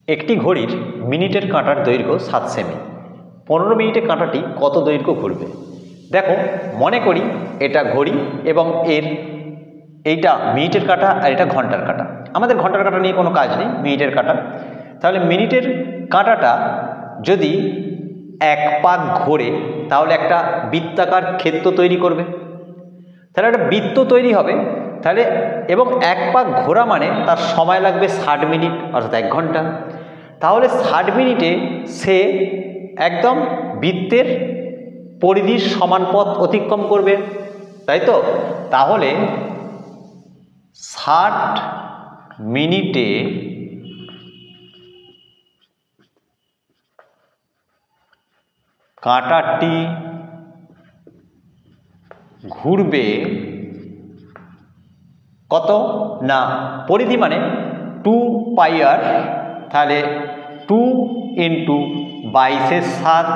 একটি ঘড়ির মিনিটের কাঁটার দৈর্ঘ্য 7 সেমি। 15 মিনিটে কাঁটাটি কত দৈর্ঘ্য ঘুরবে? দেখো, মনে করি এটা ঘড়ি এবং এইটা মিনিটের কাঁটা আর এটা ঘন্টার কাঁটা। আমাদের ঘন্টার কাঁটা নিয়ে কোনো কাজ নেই, মিনিটের কাঁটা। তাহলে মিনিটের কাঁটাটা যদি এক পাক ঘোরে তাহলে একটা বৃত্তাকার ক্ষেত্র তৈরি করবে। তাহলে একটা বৃত্ত তৈরি হবে, তাহলে এবং এক পাক ঘোরা মানে তার সময় লাগবে 60 মিনিট অর্থাৎ 1 ঘন্টা। তাহলে 60 মিনিটে সে একদম বৃত্তের পরিধির সমান পথ অতিক্রম করবে, তাই তো? তাহলে 60 মিনিটে কাঁটাটি ঘুরবে কত না, পরিধি মানে 2πr, তাহলে 2 × 22/7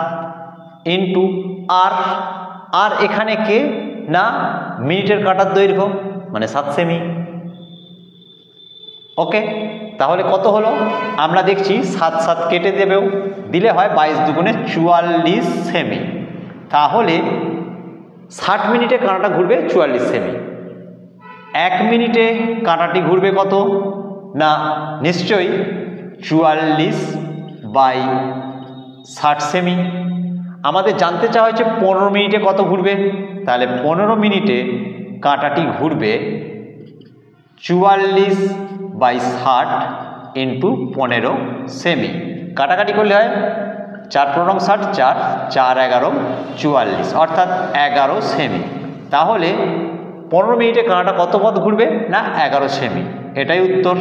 ইন্টু আর এখানে কে না মিনিটের কাঁটার দৈর্ঘ্য মানে 7 সেমি। ওকে, তাহলে কত হলো? আমরা দেখছি 7 7 কেটে দিলে হয় 22 দুগুণে 44 সেমি। তাহলে 60 মিনিটে কাঁটাটা ঘুরবে 44 সেমি। 1 মিনিটে কাঁটাটি ঘুরবে কত না, নিশ্চয়ই 44/60 সেমি। আমাদের জানতে চাওয়া হয়েছে 15 মিনিটে কত ঘুরবে, তাহলে 15 মিনিটে কাঁটাটি ঘুরবে 44/60 ইন্টু 15 সেমি। কাটাকাটি করলে হয় 4 × 60, 4 4 11 44 অর্থাৎ 11 সেমি। তাহলে 15 মিনিটে কাঁটাটা কত পথ ঘুরবে না 11 সেমি। এটাই উত্তর।